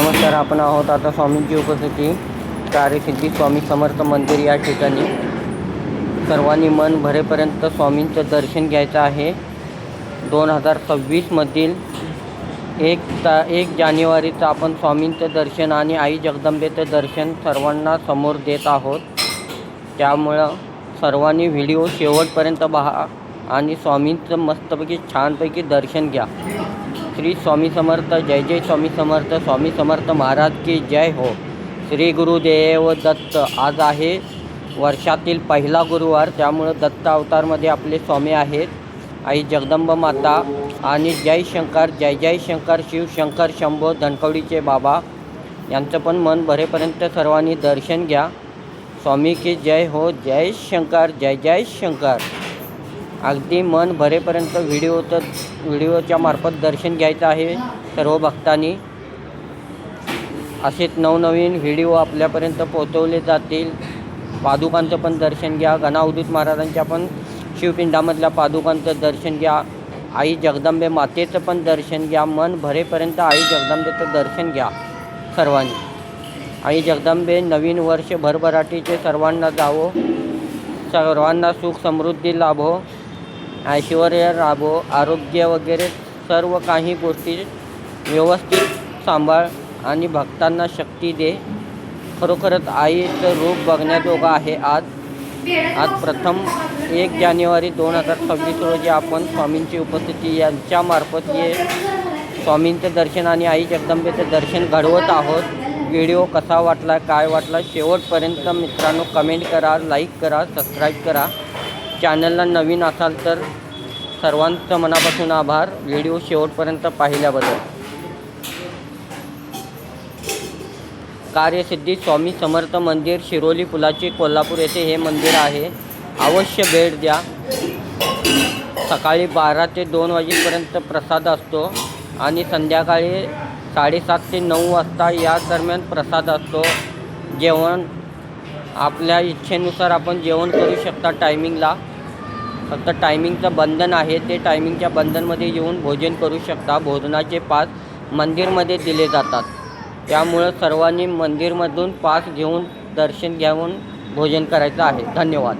नमस्कार. आपण आहोत आता स्वामींची उपस्थिती कार्यसिद्धी स्वामी समर्थ मंदिर या ठिकाणी. सर्वांनी मन भरेपर्यंत स्वामींचं दर्शन घ्यायचं आहे. 2026 मधील 1 जानेवारीचं आपण स्वामींचं दर्शन आणि आई जगदंबेचं दर्शन सर्वांना समोर देत आहोत. त्यामुळं सर्वांनी व्हिडिओ शेवटपर्यंत पहा आणि स्वामींचं मस्तपैकी छानपैकी दर्शन घ्या. श्री स्वामी समर्थ. जय जय स्वामी समर्थ. स्वामी समर्थ महाराज की जय हो. श्री गुरुदेव दत्त. आज आहे वर्षातील पहिला गुरुवार, त्यामुळं दत्त अवतारमध्ये आपले स्वामी आहेत आई जगदंबा माता आणि जय शंकर. जय जय शंकर. शिव शंकर शंभो धनकवडीचे बाबा यांचं पण मन भरेपर्यंत सर्वांनी दर्शन घ्या. स्वामी की जय हो. जय शंकर. जय जय शंकर. अगदी मन भरेपर्यंत व्हिडिओच्या मार्फत दर्शन घ्यायचं आहे सर्व भक्तांनी. असेच नवनवीन व्हिडिओ आपल्यापर्यंत पोहोचवले जातील. पादुकांचं पण दर्शन घ्या. गणावधूत महाराजांच्या पण शिवपिंडामधल्या पादुकांचं दर्शन घ्या. आई जगदंबे मातेचं पण दर्शन घ्या. मन भरेपर्यंत आई जगदंबेचं दर्शन घ्या सर्वांनी. आई जगदंबे नवीन वर्ष भरभराटीचे सर्वांना जावो. सर्वांना सुख समृद्धी लाभो, ऐश्वर्य लाभो, आरोग्य वगैरे सर्व काही गोष्टी व्यवस्थित सांभाळ आणि भक्तांना शक्ती दे. खरोखरच आईचं रूप बघण्याजोगं आहे. आज प्रथम 1 जानेवारी 2026 रोजी आपण स्वामींची उपस्थिती यांच्यामार्फत हे स्वामींचं दर्शन आणि आई जगदंबेचं दर्शन घडवत आहोत. व्हिडिओ कसा वाटला, काय वाटला, शेवटपर्यंत मित्रांनो कमेंट करा, लाईक करा, सबस्क्राईब करा. चॅनलला नवीन असाल तर सर्वांचं मनापासून आभार व्हिडिओ शेवटपर्यंत पाहिल्याबद्दल. कार्यसिद्धी स्वामी समर्थ मंदिर, शिरोली पुलाची, कोल्हापूर येथे हे मंदिर आहे. अवश्य भेट द्या. सकाळी 12 ते 2 वाजेपर्यंत प्रसाद असतो आणि संध्याकाळी 7:30 ते 9 वाजता या दरम्यान प्रसाद असतो. जेवण आपल्या इच्छेनुसार आपण जेवण करू शकता टायमिंगला. फक्त टायमिंगचं बंधन आहे, ते टायमिंगच्या बंधनमध्ये येऊन भोजन करू शकता. भोजनाचे पास मंदिरमध्ये दिले जातात, त्यामुळं सर्वांनी मंदिरमधून पास घेऊन दर्शन घेऊन भोजन करायचं आहे. धन्यवाद.